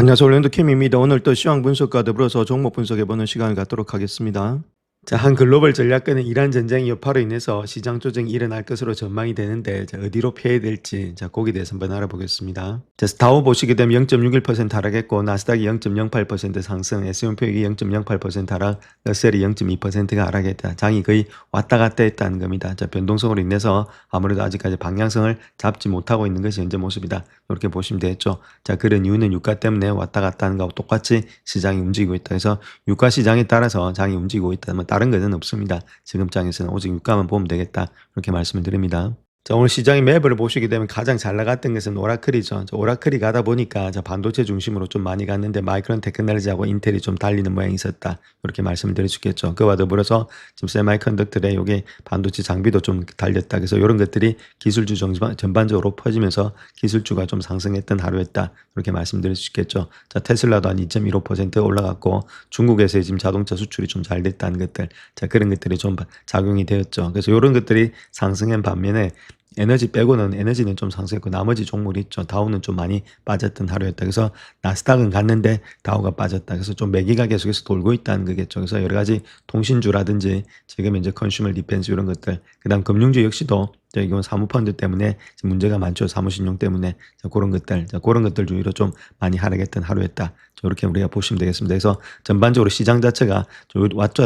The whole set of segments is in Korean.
안녕하세요. 올랜도 캠입니다. 오늘 또 시황 분석과 더불어서 종목 분석해보는 시간을 갖도록 하겠습니다. 자, 한 글로벌 전략가는 이란 전쟁 여파로 인해서 시장 조정이 일어날 것으로 전망이 되는데, 자, 어디로 피해야 될지, 자, 거기에 대해서 한번 알아보겠습니다. 자, 다우 보시게 되면 0.61% 하락했고, 나스닥이 0.08% 상승, S&P 0.08% 하락, 러셀이 0.2%가 하락했다. 장이 거의 왔다 갔다 했다는 겁니다. 자, 변동성으로 인해서 아무래도 아직까지 방향성을 잡지 못하고 있는 것이 현재 모습이다. 이렇게 보시면 되겠죠. 자, 그런 이유는 유가 때문에 왔다 갔다 하는 거하고 똑같이 시장이 움직이고 있다. 그래서 유가 시장에 따라서 장이 움직이고 있다. 다른 것은 없습니다. 지금 장에서는 오직 유가만 보면 되겠다. 이렇게 말씀을 드립니다. 자, 오늘 시장의 매물을 보시게 되면 가장 잘 나갔던 것은 오라클이죠. 오라클이 가다 보니까 반도체 중심으로 좀 많이 갔는데 마이크론 테크놀로지하고 인텔이 좀 달리는 모양이 있었다. 이렇게 말씀을 드릴 수 있겠죠. 그와 더불어서 지금 세마이컨덕터에 요게 반도체 장비도 좀 달렸다. 그래서 이런 것들이 기술주 전반적으로 퍼지면서 기술주가 좀 상승했던 하루였다. 이렇게 말씀드릴 수 있겠죠. 자, 테슬라도 한 2.15% 올라갔고 중국에서의 지금 자동차 수출이 좀 잘 됐다는 것들. 자, 그런 것들이 좀 작용이 되었죠. 그래서 이런 것들이 상승한 반면에 에너지 빼고는 에너지는 좀 상승했고 나머지 종목이 있죠. 다우는 좀 많이 빠졌던 하루였다. 그래서 나스닥은 갔는데 다우가 빠졌다. 그래서 좀 매기가 계속해서 돌고 있다는 거겠죠. 그래서 여러 가지 통신주라든지 지금 이제 컨슈머 디펜스 이런 것들, 그다음 금융주 역시도 이건 사모펀드 때문에 지금 문제가 많죠. 사무신용 때문에. 자, 그런 것들 중으로 좀 많이 하락했던 하루였다. 이렇게 우리가 보시면 되겠습니다. 그래서 전반적으로 시장 자체가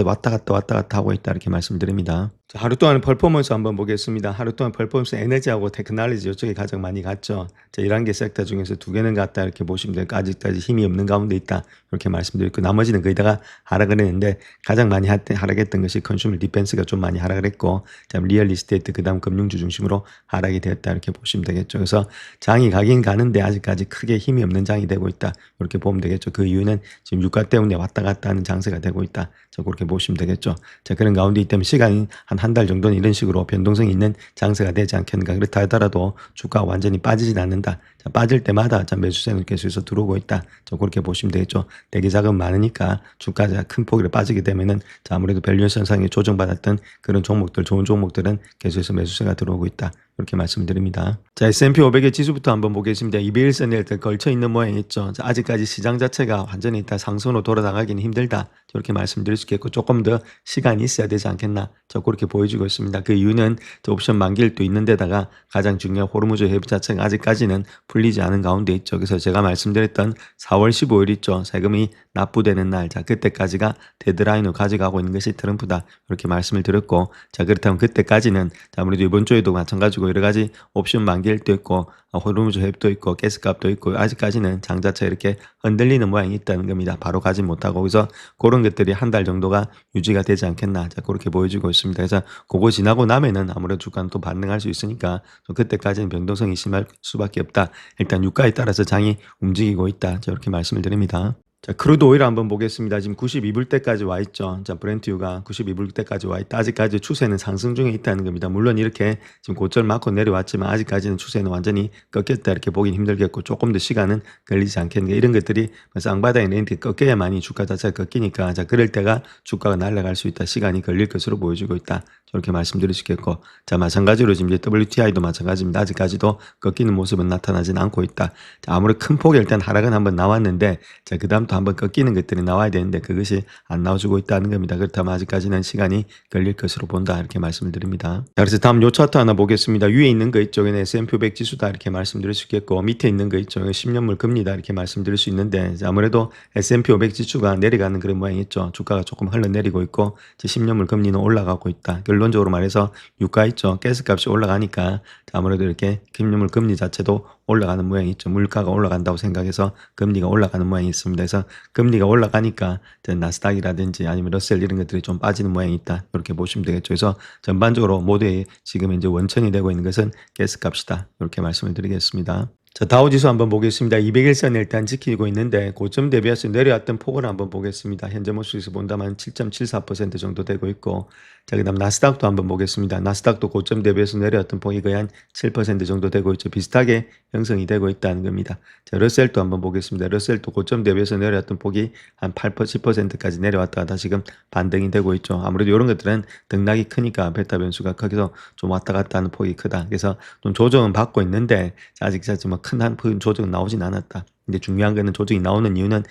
왔다 갔다 하고 있다. 이렇게 말씀드립니다. 자, 하루 동안 퍼포먼스 한번 보겠습니다. 하루 동안 퍼포먼스 에너지하고 테크놀로지 이쪽이 가장 많이 갔죠. 자, 11개 섹터 중에서 2개는 갔다 이렇게 보시면 되고 아직까지 힘이 없는 가운데 있다. 이렇게 말씀드리고 나머지는 거의다가 하락을 했는데 가장 많이 하락했던 것이 컨슈머 디펜스가 좀 많이 하락을 했고, 자, 리얼 이스테이트 그다음 금융주 중심으로 하락이 되었다. 이렇게 보시면 되겠죠. 그래서 장이 가긴 가는데 아직까지 크게 힘이 없는 장이 되고 있다. 이렇게 보면 되겠죠. 그 이유는 지금 유가 때문에 왔다 갔다 하는 장세가 되고 있다. 자, 그렇게 보시면 되겠죠. 자, 그런 가운데 있다면 시간이 한 달 정도는 이런 식으로 변동성이 있는 장세가 되지 않겠는가. 그렇다 하더라도 주가가 완전히 빠지진 않는다. 자, 빠질 때마다 자, 매수세는 계속해서 들어오고 있다. 자, 그렇게 보시면 되겠죠. 대기 자금 많으니까 주가가 큰 폭으로 빠지게 되면은 자, 아무래도 밸류에이션 상에 조정받았던 그런 종목들, 좋은 종목들은 계속해서 매수세가 들어오고 있다. 이렇게 말씀드립니다. 자, S&P 500의 지수부터 한번 보겠습니다. 200일선에 걸쳐 있는 모양이 있죠. 자, 아직까지 시장 자체가 완전히 다 상승으로 돌아나가기는 힘들다. 이렇게 말씀드릴 수 있겠고 조금 더 시간이 있어야 되지 않겠나. 저 그렇게 보여지고 있습니다. 그 이유는 옵션 만기일도 있는데다가 가장 중요한 호르무즈 해부 자체가 아직까지는 풀리지 않은 가운데 있죠. 그래서 제가 말씀드렸던 4월 15일 있죠. 세금이 납부되는 날. 자, 그때까지가 데드라인으로 가져가고 있는 것이 트럼프다. 이렇게 말씀을 드렸고, 자, 그렇다면 그때까지는 자, 아무래도 이번 주에도 마찬가지고 여러 가지 옵션 만기일도 있고 호르무즈 해협도 있고 가스값도 있고 아직까지는 장 자체 이렇게 흔들리는 모양이 있다는 겁니다. 바로 가지 못하고. 그래서 그런 것들이 한 달 정도가 유지가 되지 않겠나. 자, 그렇게 보여지고 있습니다. 그래서 그거 지나고 나면은 아무래도 주가는 또 반등할 수 있으니까 그때까지는 변동성이 심할 수밖에 없다. 일단 유가에 따라서 장이 움직이고 있다. 자, 이렇게 말씀을 드립니다. 자, 크루드 오일 한번 보겠습니다. 지금 92불대까지 와 있죠. 자, 브렌트유가 92불대까지 와 있다. 아직까지 추세는 상승 중에 있다는 겁니다. 물론 이렇게 지금 고점 맞고 내려왔지만 아직까지는 추세는 완전히 꺾였다. 이렇게 보긴 힘들겠고 조금 더 시간은 걸리지 않겠는가. 이런 것들이 쌍바닥에 이렇게 꺾여야만이 주가 자체가 꺾이니까 자, 그럴 때가 주가가 날아갈 수 있다. 시간이 걸릴 것으로 보여지고 있다. 저렇게 말씀드릴 수 있겠고, 자, 마찬가지로 지금 이제 WTI도 마찬가지입니다. 아직까지도 꺾이는 모습은 나타나진 않고 있다. 자, 아무리 큰 폭의 일단 하락은 한번 나왔는데, 자, 그 다음 또 한번 꺾이는 것들이 나와야 되는데 그것이 안 나와주고 있다는 겁니다. 그렇다면 아직까지는 시간이 걸릴 것으로 본다. 이렇게 말씀을 드립니다. 자, 그래서 다음 요 차트 하나 보겠습니다. 위에 있는 거 있죠. S&P 500 지수다. 이렇게 말씀드릴 수 있겠고, 밑에 있는 거 있죠. 10년물 금리다. 이렇게 말씀드릴 수 있는데, 자, 아무래도 S&P 500 지수가 내려가는 그런 모양이 있죠. 주가가 조금 흘러내리고 있고, 10년물 금리는 올라가고 있다. 결론적으로 말해서 유가 있죠. 가스값이 올라가니까 아무래도 이렇게 금융물 금리 자체도 올라가는 모양이 있죠. 물가가 올라간다고 생각해서 금리가 올라가는 모양이 있습니다. 그래서 금리가 올라가니까 나스닥이라든지 아니면 러셀 이런 것들이 좀 빠지는 모양이 있다. 이렇게 보시면 되겠죠. 그래서 전반적으로 모두의 지금 이제 원천이 되고 있는 것은 가스값이다. 이렇게 말씀을 드리겠습니다. 자, 다우지수 한번 보겠습니다. 200일선 일단 지키고 있는데 고점 대비해서 내려왔던 폭을 한번 보겠습니다. 현재 모습에서 본다면 7.74% 정도 되고 있고, 자, 그 다음 나스닥도 한번 보겠습니다. 나스닥도 고점 대비해서 내려왔던 폭이 거의 한 7% 정도 되고 있죠. 비슷하게 형성이 되고 있다는 겁니다. 자, 러셀도 한번 보겠습니다. 러셀도 고점 대비해서 내려왔던 폭이 한 8%, 10%까지 내려왔다가 다시금 반등이 되고 있죠. 아무래도 이런 것들은 등락이 크니까 베타 변수가 커서 좀 왔다 갔다 하는 폭이 크다. 그래서 좀 조정은 받고 있는데 아직 큰 한 조정은 나오진 않았다. 근데 중요한 거는 조정이 나오는 이유는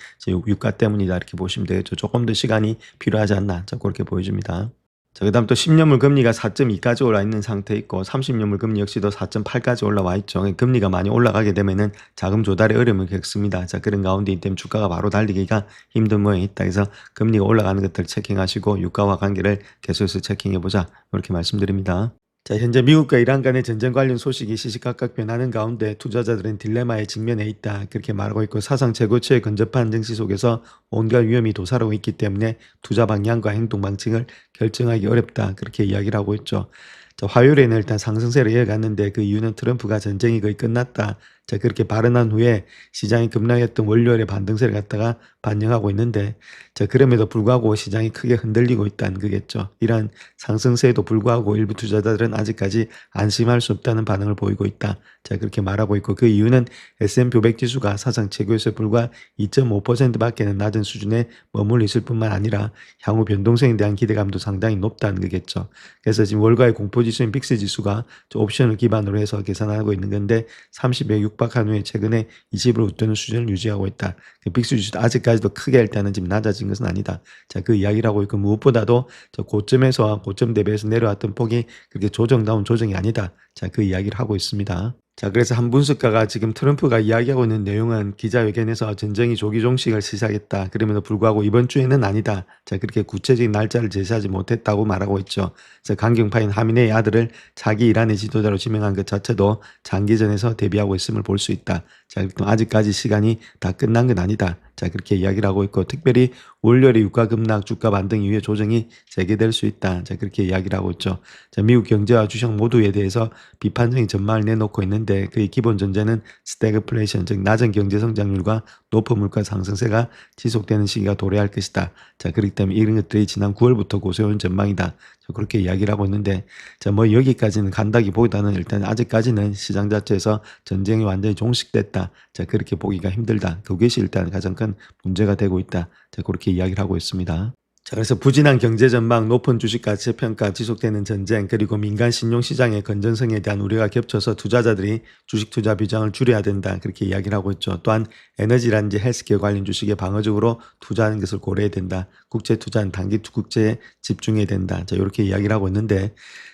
유가 때문이다 이렇게 보시면 되겠죠. 조금 더 시간이 필요하지 않나 그렇게 보여집니다. 자, 그다음 또 10년물 금리가 4.2까지 올라 있는 상태 있고 30년물 금리 역시도 4.8까지 올라와 있죠. 금리가 많이 올라가게 되면은 자금 조달에 어려움을 겪습니다. 자, 그런 가운데 이 때문에 주가가 바로 달리기가 힘든 모양이 있다. 그래서 금리가 올라가는 것들 체킹하시고 유가와 관계를 계속해서 체킹해 보자 이렇게 말씀드립니다. 자, 현재 미국과 이란 간의 전쟁 관련 소식이 시시각각 변하는 가운데 투자자들은 딜레마에 직면해 있다. 그렇게 말하고 있고 사상 최고치의 근접한 증시 속에서 온갖 위험이 도사리고 있기 때문에 투자 방향과 행동 방식을 결정하기 어렵다. 그렇게 이야기를 하고 있죠. 자, 화요일에는 일단 상승세를 이어갔는데 그 이유는 트럼프가 전쟁이 거의 끝났다. 자, 그렇게 발언한 후에 시장이 급락했던 월요일에 반등세를 갖다가 반영하고 있는데 자, 그럼에도 불구하고 시장이 크게 흔들리고 있다는 거겠죠. 이러한 상승세에도 불구하고 일부 투자자들은 아직까지 안심할 수 없다는 반응을 보이고 있다. 자, 그렇게 말하고 있고 그 이유는 S&P 500 지수가 사상 최고에서 불과 2.5%밖에는 낮은 수준에 머물러 있을 뿐만 아니라 향후 변동성에 대한 기대감도 상당히 높다는 거겠죠. 그래서 지금 월가의 공포지수인 빅스 지수가 옵션을 기반으로 해서 계산하고 있는 건데 30에 육박한 후에 최근에 20을 웃도는 수준을 유지하고 있다. 그 빅스 지수도 아직까지도 크게 일단은 지금 낮아진 것은 아니다. 자, 그 이야기를 하고 있고 무엇보다도 저 고점에서 고점 대비해서 내려왔던 폭이 그렇게 조정다운 조정이 아니다. 자, 그 이야기를 하고 있습니다. 자, 그래서 한 분석가가 지금 트럼프가 이야기하고 있는 내용은 기자회견에서 전쟁이 조기 종식을 시작했다. 그럼에도 불구하고 이번 주에는 아니다. 자, 그렇게 구체적인 날짜를 제시하지 못했다고 말하고 있죠. 그래서 강경파인 하미네의 아들을 차기 이란의 지도자로 지명한 것 자체도 장기전에서 대비하고 있음을 볼 수 있다. 자, 아직까지 시간이 다 끝난 건 아니다. 자, 그렇게 이야기를 하고 있고 특별히 월요일에 유가 급락, 주가 반등 이후에 조정이 재개될 수 있다. 자, 그렇게 이야기를 하고 있죠. 자, 미국 경제와 주식 모두에 대해서 비판적인 전망을 내놓고 있는데 그의 기본 전제는 스태그플레이션, 즉 낮은 경제 성장률과 높은 물가 상승세가 지속되는 시기가 도래할 것이다. 자, 그렇기 때문에 이런 것들이 지난 9월부터 고세운 전망이다. 그렇게 이야기를 하고 있는데 자, 뭐 여기까지는 간다기보다는 일단 아직까지는 시장 자체에서 전쟁이 완전히 종식됐다. 자, 그렇게 보기가 힘들다. 그것이 일단 가장 큰 문제가 되고 있다. 자, 그렇게 이야기를 하고 있습니다. 자, 그래서 부진한 경제 전망, 높은 주식 가치 평가, 지속되는 전쟁, 그리고 민간 신용 시장의 건전성에 대한 우려가 겹쳐서 투자자들이 주식 투자 비중을 줄여야 된다. 그렇게 이야기를 하고 있죠. 또한 에너지라든지 헬스케어 관련 주식에 방어적으로 투자하는 것을 고려해야 된다. 국제 투자는 단기 국제에 집중해야 된다. 자, 이렇게 이야기를 하고 있는데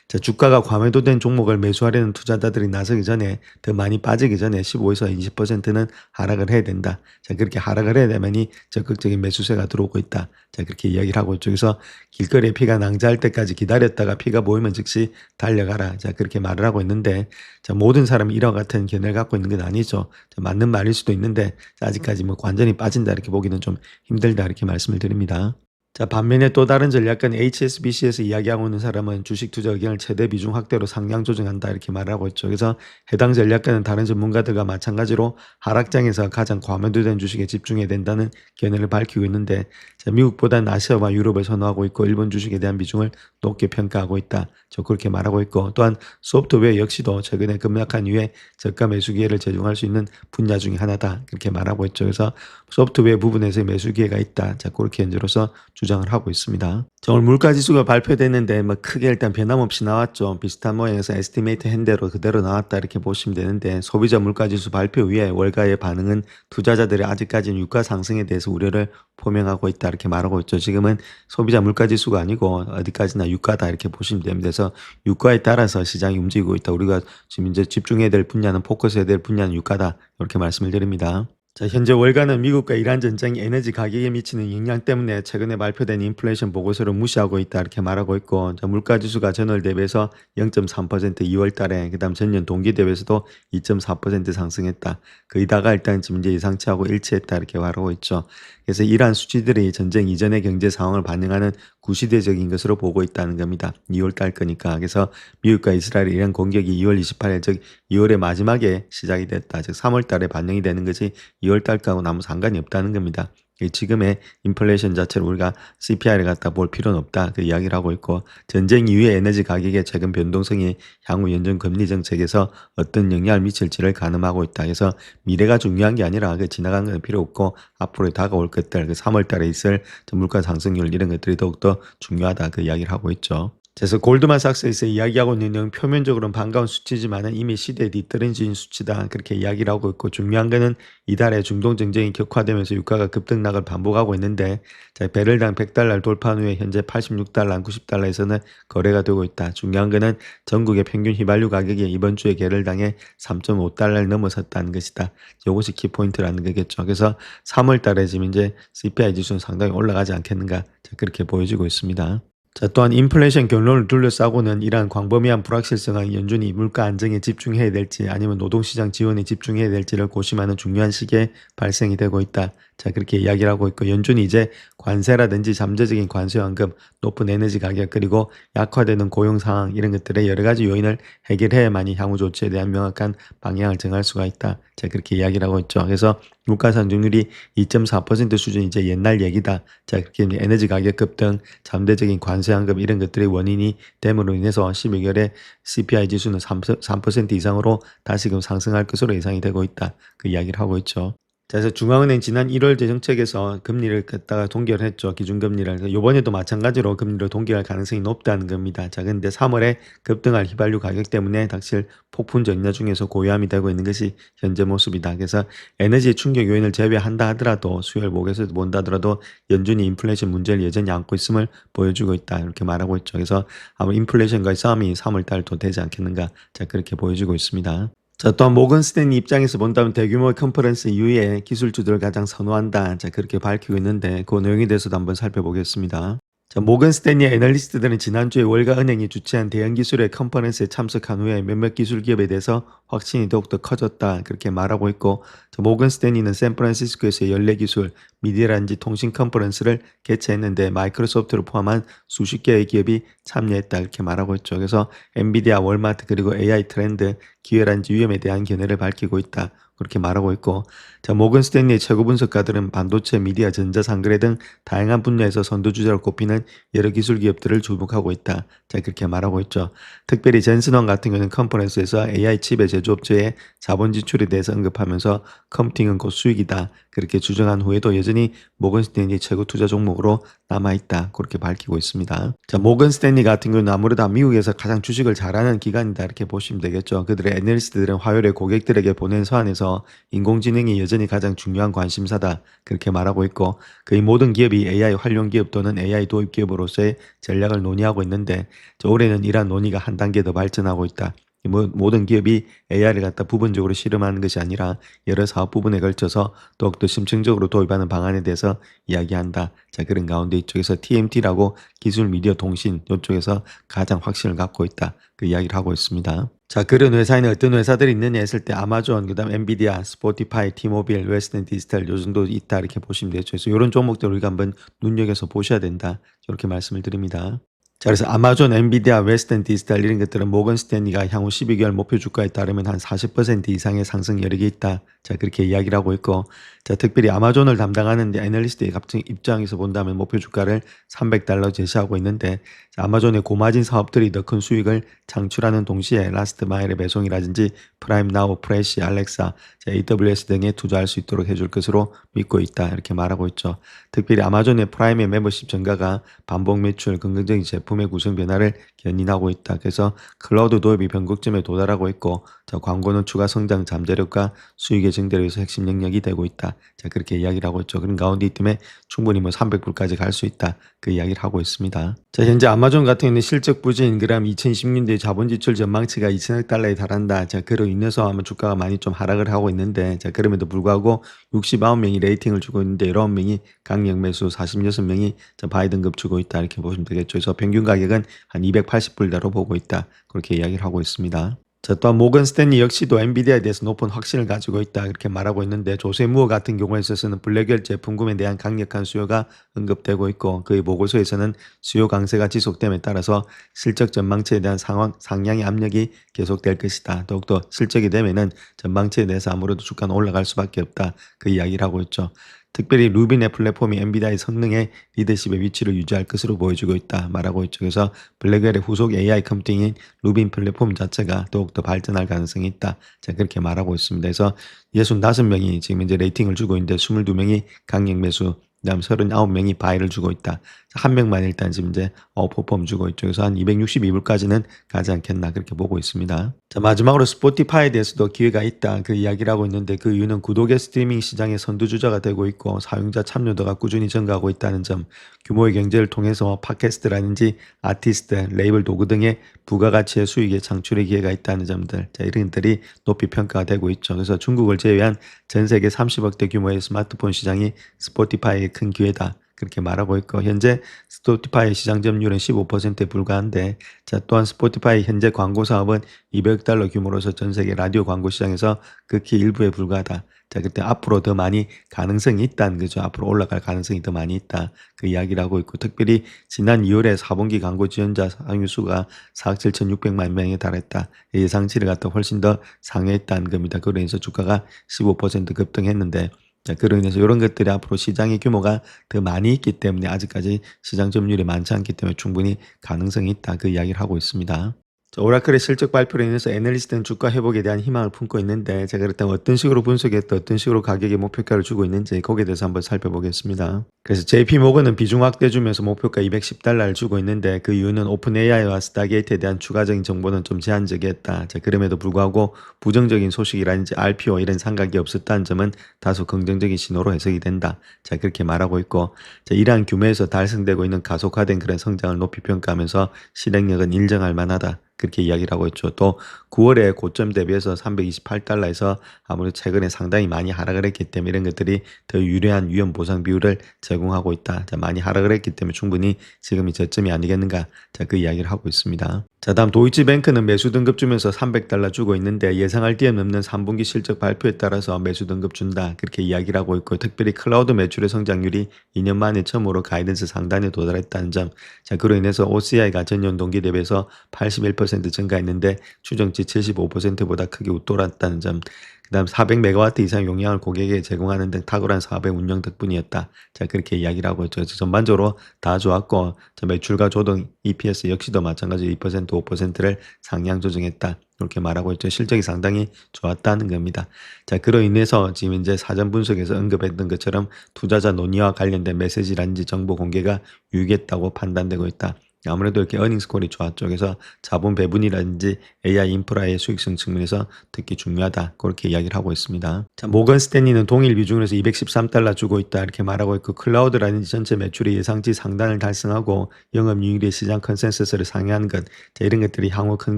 자, 주가가 과매도된 종목을 매수하려는 투자자들이 나서기 전에 더 많이 빠지기 전에 15에서 20%는 하락을 해야 된다. 자, 그렇게 하락을 해야 되면이 적극적인 매수세가 들어오고 있다. 자, 그렇게 이야기를 하고 있죠. 그래서 길거리에 피가 낭자할 때까지 기다렸다가 피가 보이면 즉시 달려가라. 자, 그렇게 말을 하고 있는데 자, 모든 사람이 이와 같은 견해를 갖고 있는 건 아니죠. 자, 맞는 말일 수도 있는데 아직까지 뭐 완전히 빠진다 이렇게 보기는 좀 힘들다 이렇게 말씀을 드립니다. 자, 반면에 또 다른 전략가는 HSBC에서 이야기하고 있는 사람은 주식 투자 의견을 최대 비중 확대로 상향 조정한다 이렇게 말하고 있죠. 그래서 해당 전략가는 다른 전문가들과 마찬가지로 하락장에서 가장 과매도된 주식에 집중해야 된다는 견해를 밝히고 있는데 자, 미국보다는 아시아와 유럽을 선호하고 있고 일본 주식에 대한 비중을 높게 평가하고 있다. 저 그렇게 말하고 있고 또한 소프트웨어 역시도 최근에 급락한 이후에 저가 매수 기회를 제공할 수 있는 분야 중에 하나다. 그렇게 말하고 있죠. 그래서 소프트웨어 부분에서 매수 기회가 있다. 자, 그렇게 현재로서 주장을 하고 있습니다. 자, 오늘 물가지수가 발표됐는데 뭐 크게 일단 변함없이 나왔죠. 비슷한 모양에서 에스티메이트 한 대로 그대로 나왔다 이렇게 보시면 되는데 소비자 물가지수 발표 후에 월가의 반응은 투자자들이 아직까지는 유가 상승에 대해서 우려를 포명하고 있다 이렇게 말하고 있죠. 지금은 소비자 물가지수가 아니고 어디까지나 유가다 이렇게 보시면 됩니다. 그래서 유가에 따라서 시장이 움직이고 있다. 우리가 지금 이제 집중해야 될 분야는 포커스해야 될 분야는 유가다 이렇게 말씀을 드립니다. 자, 현재 월가는 미국과 이란 전쟁이 에너지 가격에 미치는 영향 때문에 최근에 발표된 인플레이션 보고서를 무시하고 있다 이렇게 말하고 있고 자, 물가지수가 전월 대비해서 0.3% 2월 달에 그다음 전년 동기 대비해서도 2.4% 상승했다. 거의다가 일단 지금 이제 예상치하고 일치했다 이렇게 말하고 있죠. 그래서 이러한 수치들이 전쟁 이전의 경제 상황을 반영하는 구시대적인 것으로 보고 있다는 겁니다. 2월 달 거니까. 그래서 미국과 이스라엘의 이란 공격이 2월 28일 즉 2월의 마지막에 시작이 됐다. 즉 3월 달에 반영이 되는 것이 2월 달하고는 아무 상관이 없다는 겁니다. 지금의 인플레이션 자체를 우리가 CPI를 갖다 볼 필요는 없다. 그 이야기를 하고 있고 전쟁 이후의 에너지 가격의 최근 변동성이 향후 연준 금리 정책에서 어떤 영향을 미칠지를 가늠하고 있다. 그래서 미래가 중요한 게 아니라 그 지나간 건 필요 없고 앞으로 다가올 것들 그 3월 달에 있을 물가 상승률 이런 것들이 더욱더 중요하다. 그 이야기를 하고 있죠. 그래서 골드만삭스에서 이야기하고 있는 내용 표면적으로는 반가운 수치지만은 이미 시대에 뒤떨어진 수치다. 그렇게 이야기를 하고 있고 중요한 거는 이달에 중동 전쟁이 격화되면서 유가가 급등락을 반복하고 있는데 자, 배럴당 100달러를 돌파한 후에 현재 86달러, 90달러에서는 거래가 되고 있다. 중요한 거는 전국의 평균 휘발유 가격이 이번 주에 배럴당에 3.5달러를 넘어섰다는 것이다. 이것이 키포인트라는 거겠죠. 그래서 3월 달에 지금 이제 CPI 지수는 상당히 올라가지 않겠는가. 자, 그렇게 보여지고 있습니다. 자, 또한 인플레이션 결론을 둘러싸고는 이러한 광범위한 불확실성은 연준이 물가 안정에 집중해야 될지 아니면 노동시장 지원에 집중해야 될지를 고심하는 중요한 시기에 발생이 되고 있다. 자, 그렇게 이야기를 하고 있고 연준이 이제 관세라든지 잠재적인 관세 완급, 높은 에너지 가격 그리고 약화되는 고용 상황 이런 것들의 여러 가지 요인을 해결해야만이 향후 조치에 대한 명확한 방향을 정할 수가 있다. 자, 그렇게 이야기를 하고 있죠. 그래서 물가 상승률이 2.4% 수준이 이제 옛날 얘기다. 자, 그렇게 에너지 가격 급등, 잠재적인 관세 완급 이런 것들의 원인이 됨으로 인해서 12개월에 CPI 지수는 3% 이상으로 다시금 상승할 것으로 예상이 되고 있다. 그 이야기를 하고 있죠. 자, 그래서 중앙은행 지난 1월 재정책에서 금리를 갖다가 동결을 했죠. 기준금리를. 그래서 이번에도 마찬가지로 금리를 동결할 가능성이 높다는 겁니다. 자, 근데 3월에 급등할 휘발유 가격 때문에 닥칠 폭풍 전야 중에서 고요함이 되고 있는 것이 현재 모습이다. 그래서 에너지 충격 요인을 제외한다 하더라도 수요일 목에서도 본다 하더라도 연준이 인플레이션 문제를 여전히 안고 있음을 보여주고 있다. 이렇게 말하고 있죠. 그래서 아마 인플레이션과의 싸움이 3월 달도 되지 않겠는가. 자, 그렇게 보여지고 있습니다. 자, 또한 모건 스탠리 입장에서 본다면 대규모 컨퍼런스 이후에 기술주들을 가장 선호한다. 자, 그렇게 밝히고 있는데 그 내용에 대해서도 한번 살펴보겠습니다. 자, 모건 스탠리 애널리스트들은 지난주에 월가 은행이 주최한 대형 기술의 컨퍼런스에 참석한 후에 몇몇 기술 기업에 대해서 확신이 더욱더 커졌다. 그렇게 말하고 있고 자, 모건 스탠리는 샌프란시스코에서 연례 기술, 미디어라든지 통신 컨퍼런스를 개최했는데 마이크로소프트를 포함한 수십 개의 기업이 참여했다. 이렇게 말하고 있죠. 그래서 엔비디아, 월마트 그리고 AI 트렌드, 기회라든지 위험에 대한 견해를 밝히고 있다. 그렇게 말하고 있고 자, 모건 스탠리의 최고 분석가들은 반도체, 미디어, 전자상거래 등 다양한 분야에서 선두주자로 꼽히는 여러 기술 기업들을 주목하고 있다. 자, 그렇게 말하고 있죠. 특별히 젠슨왕 같은 경우는 컨퍼런스에서 AI 칩의 제조업체의 자본 지출에 대해서 언급하면서 컴퓨팅은 곧 수익이다. 그렇게 주장한 후에도 여전히 모건 스탠리 최고 투자 종목으로 남아있다. 그렇게 밝히고 있습니다. 자, 모건 스탠리 같은 경우는 아무래도 미국에서 가장 주식을 잘하는 기관이다. 이렇게 보시면 되겠죠. 그들의 애널리스트들은 화요일에 고객들에게 보낸 서한에서 인공지능이 여전히 가장 중요한 관심사다. 그렇게 말하고 있고 거의 모든 기업이 AI 활용 기업 또는 AI 도입 기업으로서의 전략을 논의하고 있는데 올해는 이러한 논의가 한 단계 더 발전하고 있다. 모든 기업이 AI를 갖다 부분적으로 실험하는 것이 아니라 여러 사업 부분에 걸쳐서 더욱더 심층적으로 도입하는 방안에 대해서 이야기한다. 자, 그런 가운데 이쪽에서 TMT라고 기술 미디어 통신 이쪽에서 가장 확신을 갖고 있다. 그 이야기를 하고 있습니다. 자, 그런 회사에는 어떤 회사들이 있느냐 했을 때 아마존, 그다음 엔비디아, 스포티파이, 티모빌, 웨스턴 디지털 요 정도 있다 이렇게 보시면 되죠. 그래서 이런 종목들 우리가 한번 눈여겨서 보셔야 된다. 이렇게 말씀을 드립니다. 자, 그래서 아마존, 엔비디아, 웨스턴 디지털 이런 것들은 모건 스탠리가 향후 12개월 목표 주가에 따르면 한 40% 이상의 상승 여력이 있다. 자, 그렇게 이야기를 하고 있고 자, 특별히 아마존을 담당하는 애널리스트의 입장에서 본다면 목표 주가를 300달러 제시하고 있는데 자, 아마존의 고마진 사업들이 더 큰 수익을 창출하는 동시에 라스트 마일의 배송이라든지 프라임 나우, 프레시, 알렉사, 자, AWS 등에 투자할 수 있도록 해줄 것으로 믿고 있다. 이렇게 말하고 있죠. 특별히 아마존의 프라임의 멤버십 증가가 반복 매출, 긍정적인 제품의 구성 변화를 견인하고 있다. 그래서 클라우드 도입이 변곡점에 도달하고 있고 자, 광고는 추가 성장 잠재력과 수익의 증대를 위해서 핵심 영역이 되고 있다. 자, 그렇게 이야기를 하고 있죠. 그런 가운데 있음에 충분히 300불까지 갈 수 있다. 그 이야기를 하고 있습니다. 자, 현재 아마존 같은 경우는 실적 부진, 그럼 2020년도에 자본 지출 전망치가 2천억 달러에 달한다. 자, 그로 인해서 아마 주가가 많이 좀 하락을 하고 있는데 자, 그럼에도 불구하고 69명이 레이팅을 주고 있는데 19명이 강력 매수, 46명이 바이든급 주고 있다. 이렇게 보시면 되겠죠. 그래서 평균 가격은 한 280불대로 보고 있다. 그렇게 이야기를 하고 있습니다. 자, 또한 모건 스탠리 역시도 엔비디아에 대해서 높은 확신을 가지고 있다 이렇게 말하고 있는데 조세 무어 같은 경우에 있어서는 블랙웰 제품군에 대한 강력한 수요가 언급되고 있고 그의 보고서에서는 수요 강세가 지속됨에 따라서 실적 전망치에 대한 상향의 압력이 계속될 것이다. 더욱더 실적이 되면은 전망치에 대해서 아무래도 주가는 올라갈 수밖에 없다. 그 이야기를 하고 있죠. 특별히 루빈의 플랫폼이 엔비디아의 성능의 리더십의 위치를 유지할 것으로 보여지고 있다 말하고 있죠. 그래서 블랙웰의 후속 AI 컴퓨팅인 루빈 플랫폼 자체가 더욱더 발전할 가능성이 있다. 자, 그렇게 말하고 있습니다. 그래서 65명이 지금 이제 레이팅을 주고 있는데 22명이 강력 매수, 그다음 39명이 바이를 주고 있다. 한 명만 일단 지금 이제 퍼폼 주고 있죠. 그래서 한 262불까지는 가지 않겠나 그렇게 보고 있습니다. 자, 마지막으로 스포티파이에 대해서도 기회가 있다 그 이야기를 하고 있는데 그 이유는 구독의 스트리밍 시장의 선두주자가 되고 있고 사용자 참여도가 꾸준히 증가하고 있다는 점, 규모의 경제를 통해서 팟캐스트라든지 아티스트, 레이블 도구 등의 부가가치의 수익의 창출의 기회가 있다는 점들, 자, 이런 것들이 높이 평가가 되고 있죠. 그래서 중국을 제외한 전 세계 30억대 규모의 스마트폰 시장이 스포티파이의 큰 기회다. 그렇게 말하고 있고 현재 스포티파이 시장 점유율은 15%에 불과한데 자 또한 스포티파이 현재 광고 사업은 200억 달러 규모로서 전 세계 라디오 광고 시장에서 극히 일부에 불과하다. 자 그때 앞으로 더 많이 가능성이 있다는 거죠. 앞으로 올라갈 가능성이 더 많이 있다. 그 이야기를 하고 있고 특별히 지난 2월에 4분기 광고 지원자 상유 수가 4억 7,600만 명에 달했다. 예상치를 갖다 훨씬 더 상회했다는 겁니다. 그러면서 주가가 15% 급등했는데 자, 그로 인해서 이런 것들이 앞으로 시장의 규모가 더 많이 있기 때문에 아직까지 시장 점유율이 많지 않기 때문에 충분히 가능성이 있다. 그 이야기를 하고 있습니다. 자, 오라클의 실적 발표로 인해서 애널리스트는 주가 회복에 대한 희망을 품고 있는데 제가 그렇다면 어떤 식으로 분석했다 어떤 식으로 가격에 목표가를 주고 있는지 거기에 대해서 한번 살펴보겠습니다. 그래서 JP모건은 비중 확대 주면서 목표가 210달러를 주고 있는데 그 이유는 오픈 AI와 스타게이트에 대한 추가적인 정보는 좀 제한적이었다. 자, 그럼에도 불구하고 부정적인 소식이라든지 RPO 이런 상각이 없었다는 점은 다소 긍정적인 신호로 해석이 된다. 자, 그렇게 말하고 있고 자, 이러한 규모에서 달성되고 있는 가속화된 그런 성장을 높이 평가하면서 실행력은 인정할 만하다. 그렇게 이야기를 하고 있죠. 또 9월에 고점 대비해서 328달러에서 아무래도 최근에 상당히 많이 하락을 했기 때문에 이런 것들이 더 유리한 위험 보상 비율을 제공하고 있다. 자, 많이 하락을 했기 때문에 충분히 지금이 저점이 아니겠는가. 자, 그 이야기를 하고 있습니다. 자, 다음 도이치뱅크는 매수 등급 주면서 300달러 주고 있는데 예상할 데 없는 3분기 실적 발표에 따라서 매수 등급 준다. 그렇게 이야기를 하고 있고 특별히 클라우드 매출의 성장률이 2년 만에 처음으로 가이던스 상단에 도달했다는 점. 자, 그로 인해서 OCI가 전년 동기 대비해서 81% 증가했는데 추정치 75%보다 크게 웃돌았다는 점. 그다음 400메가와트 이상 용량을 고객에게 제공하는 등 탁월한 사업의 운영 덕분이었다. 자, 그렇게 이야기를 하고 있죠. 전반적으로 다 좋았고 매출과 조정 EPS 역시도 마찬가지로 2% 5%를 상향 조정했다. 이렇게 말하고 있죠. 실적이 상당히 좋았다는 겁니다. 자, 그로 인해서 지금 이제 사전 분석에서 언급했던 것처럼 투자자 논의와 관련된 메시지라든지 정보 공개가 유익했다고 판단되고 있다. 아무래도 이렇게 어닝스콜이 좋았죠. 그래서 자본 배분이라든지 AI 인프라의 수익성 측면에서 특히 중요하다. 그렇게 이야기를 하고 있습니다. 자, 모건 스탠리는 동일 비중에서 213달러 주고 있다. 이렇게 말하고 있고 클라우드라든지 전체 매출의 예상치 상단을 달성하고 영업이익의 시장 컨센서스를 상회한 것. 자, 이런 것들이 향후 큰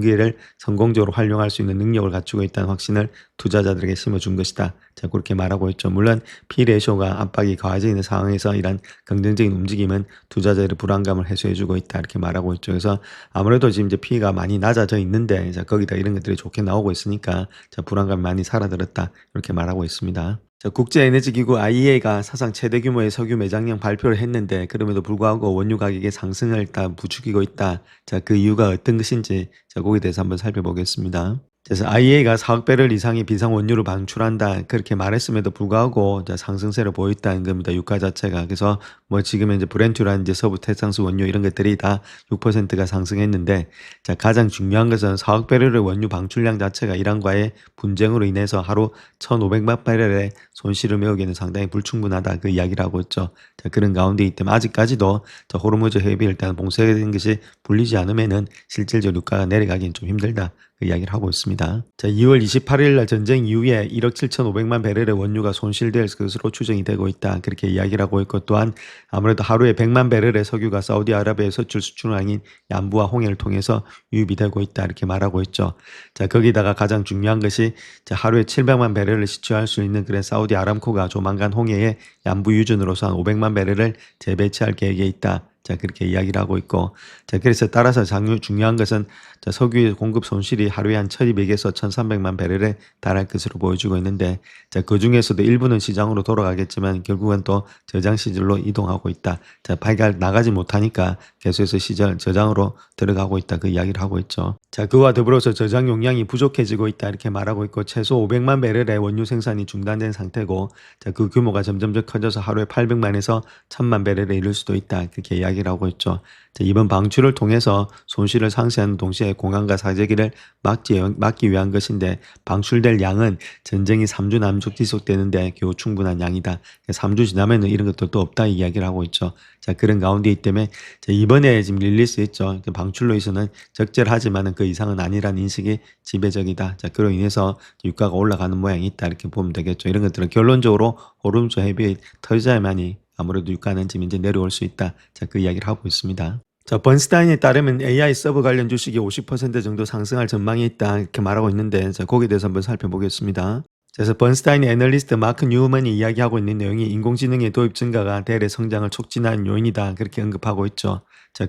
기회를 성공적으로 활용할 수 있는 능력을 갖추고 있다는 확신을 투자자들에게 심어준 것이다. 자, 그렇게 말하고 있죠. 물론 P레이쇼가 압박이 가해져 있는 상황에서 이런 긍정적인 움직임은 투자자들의 불안감을 해소해주고 있다. 이렇게 말하고 있죠. 그래서 아무래도 지금 이제 P가 많이 낮아져 있는데 자, 거기다 이런 것들이 좋게 나오고 있으니까 자, 불안감이 많이 사라들었다. 이렇게 말하고 있습니다. 자, 국제에너지기구 IEA가 사상 최대 규모의 석유 매장량 발표를 했는데 그럼에도 불구하고 원유 가격의 상승을 일단 부추기고 있다. 자, 그 이유가 어떤 것인지 자, 거기에 대해서 한번 살펴보겠습니다. 그래서 IEA가 4억 배럴 이상의 비상 원유를 방출한다 그렇게 말했음에도 불구하고 상승세를 보였다는 겁니다. 유가 자체가. 그래서 뭐 지금 이제 브렌트라든지 서부 테상스 원유 이런 것들이 다 6%가 상승했는데 자, 가장 중요한 것은 4억 배럴의 원유 방출량 자체가 이란과의 분쟁으로 인해서 하루 1,500만 배럴의 손실을 메우기에는 상당히 불충분하다 그 이야기를 하고 있죠. 자, 그런 가운데이기 때문에 아직까지도 호르무즈 해협이 일단 봉쇄된 것이 풀리지 않으면은 실질적으로 유가가 내려가기는 좀 힘들다. 그 이야기를 하고 있습니다. 자, 2월 28일 날 전쟁 이후에 1억 7,500만 배럴의 원유가 손실될 것으로 추정이 되고 있다. 그렇게 이야기를 하고 있고 또한 아무래도 하루에 100만 배럴의 석유가 사우디아라비아의 서출 수출항인 얀부와 홍해를 통해서 유입이 되고 있다. 이렇게 말하고 있죠. 자, 거기다가 가장 중요한 것이 자, 하루에 700만 배럴을 시추할 수 있는 그런 사우디 아람코가 조만간 홍해에 얀부 유전으로서 한 500만 배럴을 재배치할 계획에 있다. 자, 그렇게 이야기를 하고 있고, 자, 그래서 따라서 중요한 것은 자, 석유의 공급 손실이 하루에 한 1200에서 1300만 배럴에 달할 것으로 보여주고 있는데, 자, 그 중에서도 일부는 시장으로 돌아가겠지만 결국은 또 저장 시절로 이동하고 있다. 자, 파이가 나가지 못하니까 계속해서 저장으로 들어가고 있다. 그 이야기를 하고 있죠. 자, 그와 더불어서 저장 용량이 부족해지고 있다. 이렇게 말하고 있고, 최소 500만 배럴의 원유 생산이 중단된 상태고, 자, 그 규모가 점점 더 커져서 하루에 800만에서 1000만 배럴에 이를 수도 있다. 그렇게 이야기 이야기를 하고 있죠. 이번 방출을 통해서 손실을 상쇄하는 동시에 공황과 사재기를 막기 위한 것인데 방출될 양은 전쟁이 3주 남짓 지속되는데 겨우 충분한 양이다. 3주 지나면 이런 것들도 없다 이야기를 하고 있죠. 그런 가운데이기 때문에 이번에 지금 릴리스했죠. 방출로 해서는 적절하지만 그 이상은 아니라는 인식이 지배적이다. 그로 인해서 유가가 올라가는 모양이 있다 이렇게 보면 되겠죠. 이런 것들은 결론적으로 호르무즈 해협이 터져야만이 아무래도 유가는 지금 이제 내려올 수 있다. 그 이야기를 하고 있습니다. 번스타인에 따르면 AI 서버 관련 주식이 50% 정도 상승할 전망이 있다 이렇게 말하고 있는데 거기에 대해서 한번 살펴보겠습니다. 그래서 번스타인의 애널리스트 마크 뉴먼이 이야기하고 있는 내용이 인공지능의 도입 증가가 델의 성장을 촉진하는 요인이다 그렇게 언급하고 있죠.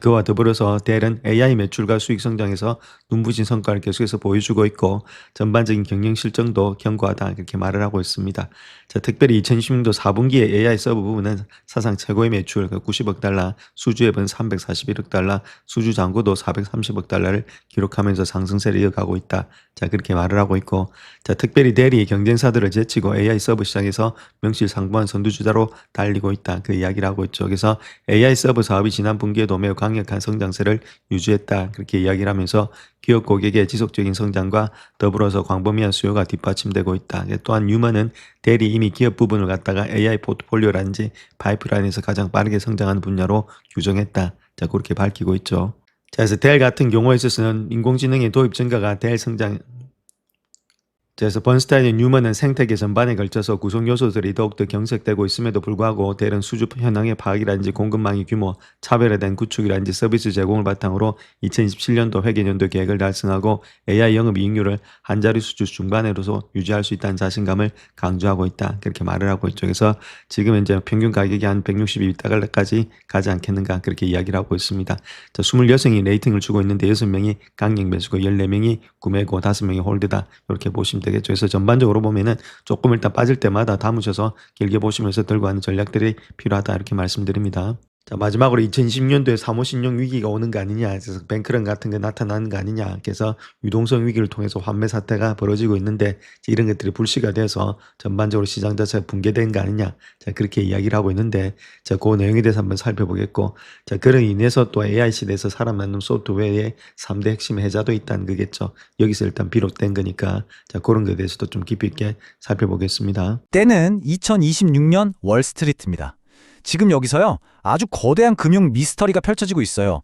그와 더불어서 델은 AI 매출과 수익 성장에서 눈부신 성과를 계속해서 보여주고 있고 전반적인 경영 실정도 견고하다 그렇게 말을 하고 있습니다. 특별히 2020년도 4분기에 AI 서버 부분은 사상 최고의 매출 90억 달러, 수주액은 341억 달러, 수주 잔고도 430억 달러를 기록하면서 상승세를 이어가고 있다. 그렇게 말을 하고 있고 특별히 델이 경쟁사들을 제치고 AI 서버 시장에서 명실상부한 선두주자로 달리고 있다. 그 이야기를 하고 있죠. 그래서 AI 서버 사업이 지난 분기에도 매우 강력한 성장세를 유지했다. 그렇게 이야기를 하면서 기업 고객의 지속적인 성장과 더불어서 광범위한 수요가 뒷받침되고 있다. 또한 뉴먼은 델이 이미 기업 부분을 갖다가 AI 포트폴리오라든지 파이프라인에서 가장 빠르게 성장하는 분야로 규정했다. 그렇게 밝히고 있죠. 그래서 델 같은 경우에 있어서는 인공지능의 도입 증가가 델 성장 그래서 번스타인의 뉴먼은 생태계 전반에 걸쳐서 구성 요소들이 더욱더 경색되고 있음에도 불구하고 델은 수주 현황의 파악이라든지 공급망의 규모, 차별화된 구축이라든지 서비스 제공을 바탕으로 2027년도 회계연도 계획을 달성하고 AI 영업이익률을 한 자릿수 중반으로서 유지할 수 있다는 자신감을 강조하고 있다. 그렇게 말을 하고 있죠. 그래서 지금 이제 평균 가격이 한 162달러까지 가지 않겠는가 그렇게 이야기를 하고 있습니다. 26명이 레이팅을 주고 있는데 6명이 강력 매수고 14명이 구매고 5명이 홀드다. 이렇게 보시면 되겠죠. 그래서 전반적으로 보면은 조금 일단 빠질 때마다 담으셔서 길게 보시면서 들고 가는 전략들이 필요하다 이렇게 말씀드립니다. 마지막으로 2020년도에 사모신용 위기가 오는 거 아니냐, 그래서 뱅크런 같은 게 나타나는 거 아니냐, 그래서 유동성 위기를 통해서 환매 사태가 벌어지고 있는데 이런 것들이 불씨가 돼서 전반적으로 시장 자체가 붕괴된 거 아니냐, 그렇게 이야기를 하고 있는데 그 내용에 대해서 한번 살펴보겠고, 그로 인해서 또 AI 시대에서 살아남는 소프트웨어의 3대 핵심 해자도 있다는 거겠죠. 여기서 일단 비롯된 거니까 그런 것에 대해서도 좀 깊이 있게 살펴보겠습니다. 때는 2026년 월스트리트입니다. 지금 여기서요, 아주 거대한 금융 미스터리가 펼쳐지고 있어요.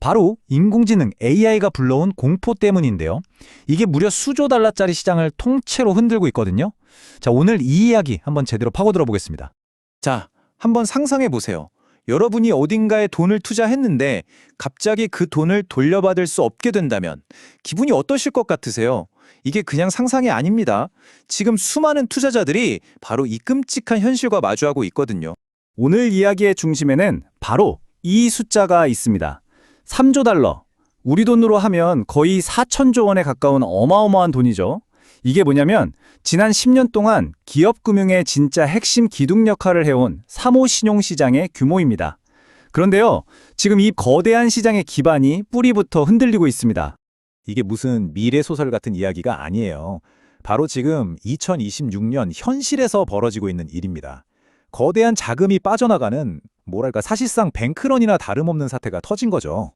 바로 인공지능 AI가 불러온 공포 때문인데요. 이게 무려 수조 달러짜리 시장을 통째로 흔들고 있거든요. 자, 오늘 이 이야기 한번 제대로 파고들어 보겠습니다. 자, 한번 상상해 보세요. 여러분이 어딘가에 돈을 투자했는데 갑자기 그 돈을 돌려받을 수 없게 된다면 기분이 어떠실 것 같으세요? 이게 그냥 상상이 아닙니다. 지금 수많은 투자자들이 바로 이 끔찍한 현실과 마주하고 있거든요. 오늘 이야기의 중심에는 바로 이 숫자가 있습니다. 3조 달러. 우리 돈으로 하면 거의 4천조 원에 가까운 어마어마한 돈이죠. 이게 뭐냐면 지난 10년 동안 기업금융의 진짜 핵심 기둥 역할을 해온 사모신용시장의 규모입니다. 그런데요, 지금 이 거대한 시장의 기반이 뿌리부터 흔들리고 있습니다. 이게 무슨 미래소설 같은 이야기가 아니에요. 바로 지금 2026년 현실에서 벌어지고 있는 일입니다. 거대한 자금이 빠져나가는 사실상 뱅크런이나 다름없는 사태가 터진 거죠.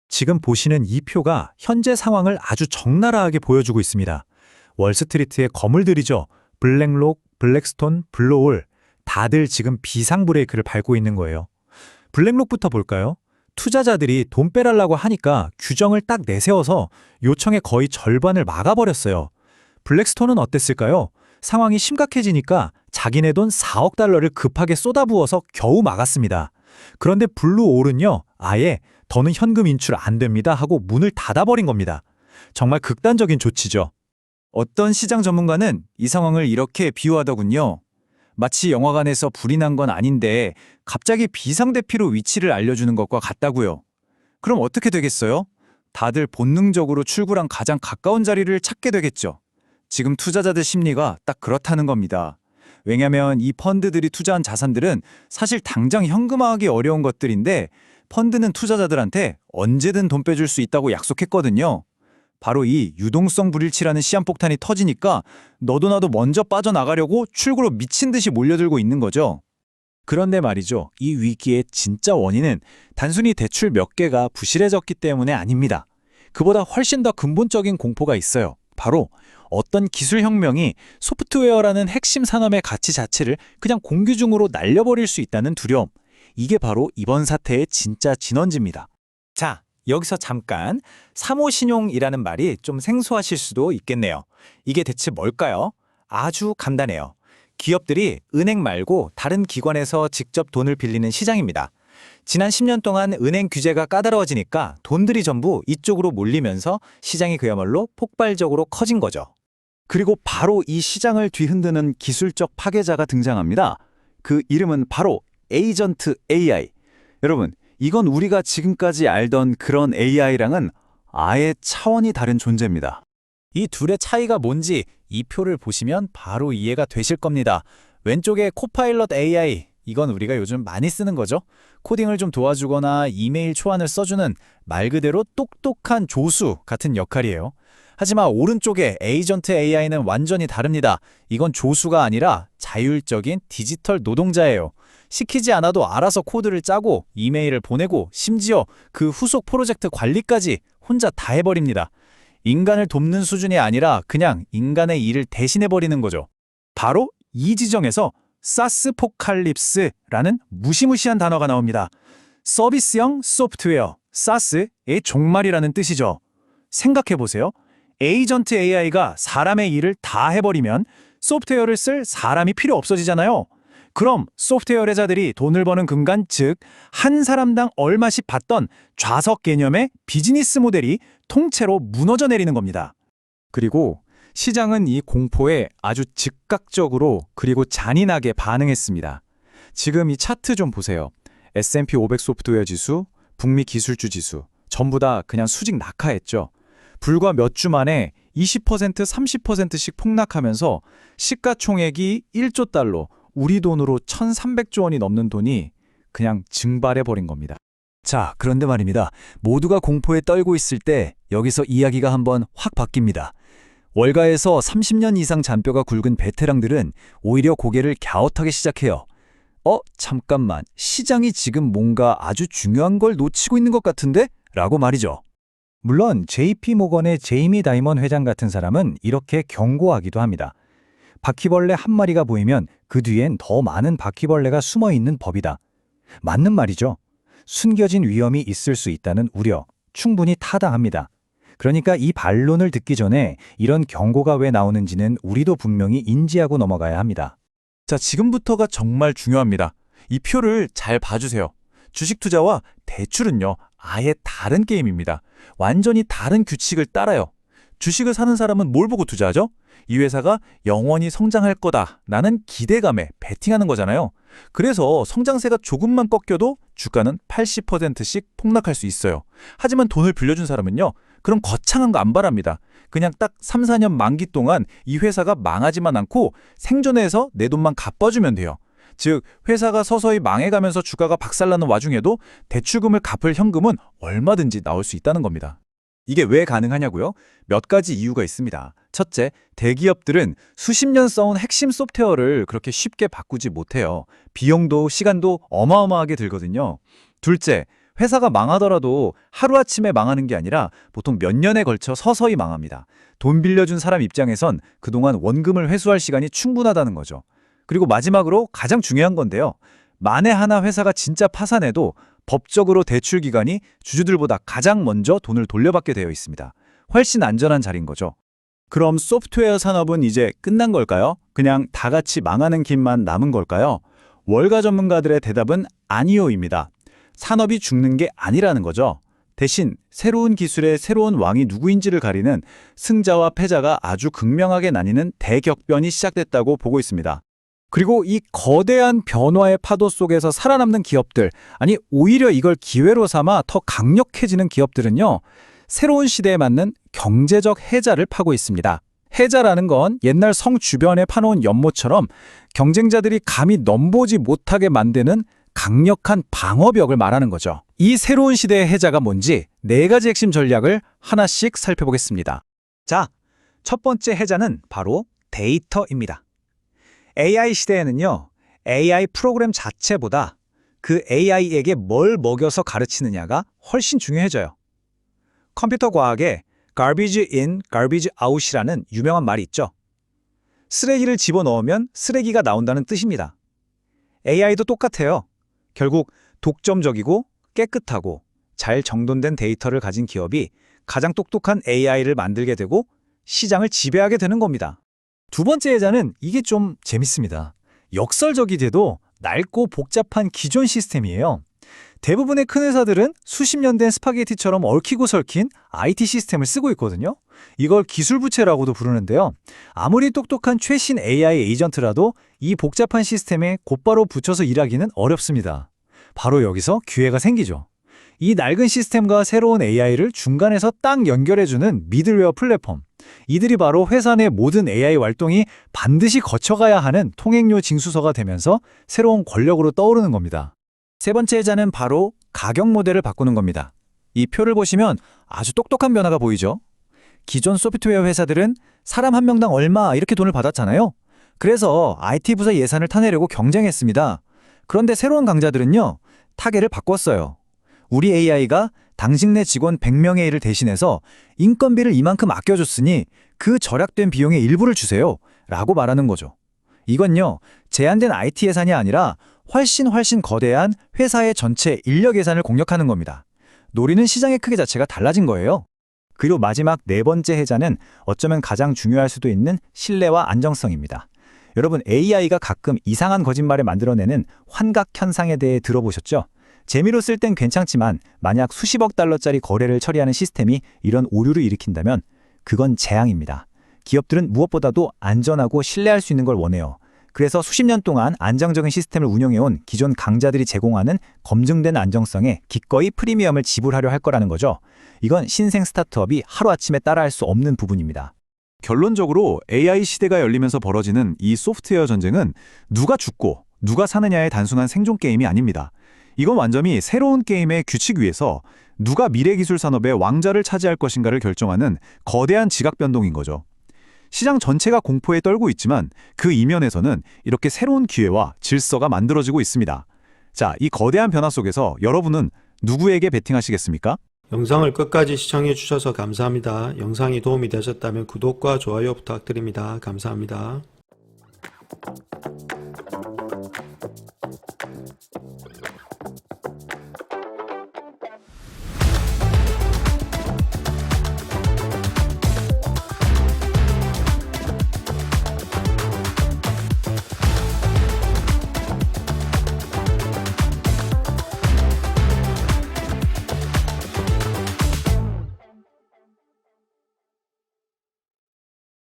지금 보시는 이 표가 현재 상황을 아주 적나라하게 보여주고 있습니다. 월스트리트의 거물들이죠. 블랙록, 블랙스톤, 블루올 다들 지금 비상 브레이크를 밟고 있는 거예요. 블랙록부터 볼까요? 투자자들이 돈 빼달라고 하니까 규정을 딱 내세워서 요청의 거의 절반을 막아버렸어요. 블랙스톤은 어땠을까요? 상황이 심각해지니까 자기네 돈 4억 달러를 급하게 쏟아부어서 겨우 막았습니다. 그런데 블루올은요, 아예 더는 현금 인출 안 됩니다 하고 문을 닫아버린 겁니다. 정말 극단적인 조치죠. 어떤 시장 전문가는 이 상황을 이렇게 비유하더군요. 마치 영화관에서 불이 난 건 아닌데 갑자기 비상대피로 위치를 알려주는 것과 같다고요. 그럼 어떻게 되겠어요? 다들 본능적으로 출구랑 가장 가까운 자리를 찾게 되겠죠. 지금 투자자들 심리가 딱 그렇다는 겁니다. 왜냐하면 이 펀드들이 투자한 자산들은 사실 당장 현금화하기 어려운 것들인데 펀드는 투자자들한테 언제든 돈 빼줄 수 있다고 약속했거든요. 바로 이 유동성 불일치라는 시한폭탄이 터지니까 너도 나도 먼저 빠져나가려고 출구로 미친 듯이 몰려들고 있는 거죠. 그런데 말이죠. 이 위기의 진짜 원인은 단순히 대출 몇 개가 부실해졌기 때문에 아닙니다. 그보다 훨씬 더 근본적인 공포가 있어요. 바로 어떤 기술혁명이 소프트웨어라는 핵심 산업의 가치 자체를 그냥 공기중으로 날려버릴 수 있다는 두려움. 이게 바로 이번 사태의 진짜 진원지입니다. 자, 여기서 잠깐 사모신용이라는 말이 좀 생소하실 수도 있겠네요. 이게 대체 뭘까요? 아주 간단해요. 기업들이 은행 말고 다른 기관에서 직접 돈을 빌리는 시장입니다. 지난 10년 동안 은행 규제가 까다로워지니까 돈들이 전부 이쪽으로 몰리면서 시장이 그야말로 폭발적으로 커진 거죠. 그리고 바로 이 시장을 뒤흔드는 기술적 파괴자가 등장합니다. 그 이름은 바로 에이전트 AI. 여러분, 이건 우리가 지금까지 알던 그런 AI랑은 아예 차원이 다른 존재입니다. 이 둘의 차이가 뭔지 이 표를 보시면 바로 이해가 되실 겁니다. 왼쪽에 코파일럿 AI, 이건 우리가 요즘 많이 쓰는 거죠. 코딩을 좀 도와주거나 이메일 초안을 써주는 말 그대로 똑똑한 조수 같은 역할이에요. 하지만 오른쪽에 에이전트 AI는 완전히 다릅니다. 이건 조수가 아니라 자율적인 디지털 노동자예요. 시키지 않아도 알아서 코드를 짜고 이메일을 보내고 심지어 그 후속 프로젝트 관리까지 혼자 다 해버립니다. 인간을 돕는 수준이 아니라 그냥 인간의 일을 대신해버리는 거죠. 바로 이 지점에서 사스포칼립스라는 무시무시한 단어가 나옵니다. 서비스형 소프트웨어, 사스의 종말이라는 뜻이죠. 생각해보세요. 에이전트 AI가 사람의 일을 다 해버리면 소프트웨어를 쓸 사람이 필요 없어지잖아요. 그럼 소프트웨어 회사들이 돈을 버는 근간, 즉 한 사람당 얼마씩 받던 좌석 개념의 비즈니스 모델이 통째로 무너져 내리는 겁니다. 그리고 시장은 이 공포에 아주 즉각적으로 그리고 잔인하게 반응했습니다. 지금 이 차트 좀 보세요. S&P 500 소프트웨어 지수, 북미 기술주 지수, 전부 다 그냥 수직 낙하했죠. 불과 몇 주 만에 20%, 30%씩 폭락하면서 시가총액이 1조 달러, 우리 돈으로 1,300조 원이 넘는 돈이 그냥 증발해버린 겁니다. 자, 그런데 말입니다. 모두가 공포에 떨고 있을 때 여기서 이야기가 한번 확 바뀝니다. 월가에서 30년 이상 잔뼈가 굵은 베테랑들은 오히려 고개를 갸웃하기 시작해요. 잠깐만, 시장이 지금 뭔가 아주 중요한 걸 놓치고 있는 것 같은데? 라고 말이죠. 물론 JP모건의 제이미 다이먼 회장 같은 사람은 이렇게 경고하기도 합니다. 바퀴벌레 한 마리가 보이면 그 뒤엔 더 많은 바퀴벌레가 숨어 있는 법이다. 맞는 말이죠. 숨겨진 위험이 있을 수 있다는 우려, 충분히 타당합니다. 그러니까 이 반론을 듣기 전에 이런 경고가 왜 나오는지는 우리도 분명히 인지하고 넘어가야 합니다. 자, 지금부터가 정말 중요합니다. 이 표를 잘 봐주세요. 주식 투자와 대출은요, 아예 다른 게임입니다. 완전히 다른 규칙을 따라요. 주식을 사는 사람은 뭘 보고 투자하죠? 이 회사가 영원히 성장할 거다라는 기대감에 베팅하는 거잖아요. 그래서 성장세가 조금만 꺾여도 주가는 80%씩 폭락할 수 있어요. 하지만 돈을 빌려준 사람은요, 그럼 거창한 거 안 바랍니다. 그냥 딱 3, 4년 만기 동안 이 회사가 망하지만 않고 생존해서 내 돈만 갚아주면 돼요. 즉, 회사가 서서히 망해가면서 주가가 박살나는 와중에도 대출금을 갚을 현금은 얼마든지 나올 수 있다는 겁니다. 이게 왜 가능하냐고요? 몇 가지 이유가 있습니다. 첫째, 대기업들은 수십 년 써온 핵심 소프트웨어를 그렇게 쉽게 바꾸지 못해요. 비용도 시간도 어마어마하게 들거든요. 둘째, 회사가 망하더라도 하루아침에 망하는 게 아니라 보통 몇 년에 걸쳐 서서히 망합니다. 돈 빌려준 사람 입장에선 그동안 원금을 회수할 시간이 충분하다는 거죠. 그리고 마지막으로 가장 중요한 건데요. 만에 하나 회사가 진짜 파산해도 법적으로 대출 기관이 주주들보다 가장 먼저 돈을 돌려받게 되어 있습니다. 훨씬 안전한 자리인 거죠. 그럼 소프트웨어 산업은 이제 끝난 걸까요? 그냥 다 같이 망하는 길만 남은 걸까요? 월가 전문가들의 대답은 아니요입니다. 산업이 죽는 게 아니라는 거죠. 대신 새로운 기술의 새로운 왕이 누구인지를 가리는 승자와 패자가 아주 극명하게 나뉘는 대격변이 시작됐다고 보고 있습니다. 그리고 이 거대한 변화의 파도 속에서 살아남는 기업들, 아니 오히려 이걸 기회로 삼아 더 강력해지는 기업들은요, 새로운 시대에 맞는 경제적 해자를 파고 있습니다. 해자라는 건 옛날 성 주변에 파놓은 연못처럼 경쟁자들이 감히 넘보지 못하게 만드는 강력한 방어벽을 말하는 거죠. 이 새로운 시대의 해자가 뭔지 4가지 핵심 전략을 하나씩 살펴보겠습니다. 자, 첫 번째 해자는 바로 데이터입니다. AI 시대에는요, AI 프로그램 자체보다 그 AI에게 뭘 먹여서 가르치느냐가 훨씬 중요해져요. 컴퓨터 과학에 garbage in, garbage out이라는 유명한 말이 있죠. 쓰레기를 집어넣으면 쓰레기가 나온다는 뜻입니다. AI도 똑같아요. 결국 독점적이고 깨끗하고 잘 정돈된 데이터를 가진 기업이 가장 똑똑한 AI를 만들게 되고 시장을 지배하게 되는 겁니다. 두 번째 예자는 이게 좀 재밌습니다. 역설적이게도 낡고 복잡한 기존 시스템이에요. 대부분의 큰 회사들은 수십 년 된 스파게티처럼 얽히고 설킨 IT 시스템을 쓰고 있거든요. 이걸 기술부채라고도 부르는데요. 아무리 똑똑한 최신 AI 에이전트라도 이 복잡한 시스템에 곧바로 붙여서 일하기는 어렵습니다. 바로 여기서 기회가 생기죠. 이 낡은 시스템과 새로운 AI를 중간에서 딱 연결해주는 미들웨어 플랫폼. 이들이 바로 회사 내 모든 AI 활동이 반드시 거쳐가야 하는 통행료 징수서가 되면서 새로운 권력으로 떠오르는 겁니다. 세 번째 예자는 바로 가격 모델을 바꾸는 겁니다. 이 표를 보시면 아주 똑똑한 변화가 보이죠? 기존 소프트웨어 회사들은 사람 한 명당 얼마 이렇게 돈을 받았잖아요. 그래서 IT 부서 예산을 타내려고 경쟁했습니다. 그런데 새로운 강자들은요, 타겟을 바꿨어요. 우리 AI가 당직 내 직원 100명의 일을 대신해서 인건비를 이만큼 아껴줬으니 그 절약된 비용의 일부를 주세요. 라고 말하는 거죠. 이건요, 제한된 IT 예산이 아니라 훨씬 거대한 회사의 전체 인력 예산을 공략하는 겁니다. 노리는 시장의 크기 자체가 달라진 거예요. 그리고 마지막 네 번째 해자는 어쩌면 가장 중요할 수도 있는 신뢰와 안정성입니다. 여러분, AI가 가끔 이상한 거짓말을 만들어내는 환각 현상에 대해 들어보셨죠? 재미로 쓸 땐 괜찮지만 만약 수십억 달러짜리 거래를 처리하는 시스템이 이런 오류를 일으킨다면 그건 재앙입니다. 기업들은 무엇보다도 안전하고 신뢰할 수 있는 걸 원해요. 그래서 수십 년 동안 안정적인 시스템을 운영해온 기존 강자들이 제공하는 검증된 안정성에 기꺼이 프리미엄을 지불하려 할 거라는 거죠. 이건 신생 스타트업이 하루아침에 따라할 수 없는 부분입니다. 결론적으로 AI 시대가 열리면서 벌어지는 이 소프트웨어 전쟁은 누가 죽고 누가 사느냐의 단순한 생존 게임이 아닙니다. 이건 완전히 새로운 게임의 규칙 위에서 누가 미래 기술 산업의 왕자를 차지할 것인가를 결정하는 거대한 지각 변동인 거죠. 시장 전체가 공포에 떨고 있지만 그 이면에서는 이렇게 새로운 기회와 질서가 만들어지고 있습니다. 자, 이 거대한 변화 속에서 여러분은 누구에게 베팅하시겠습니까? 영상을 끝까지 시청해 주셔서 감사합니다. 영상이 도움이 되셨다면 구독과 좋아요 부탁드립니다. 감사합니다.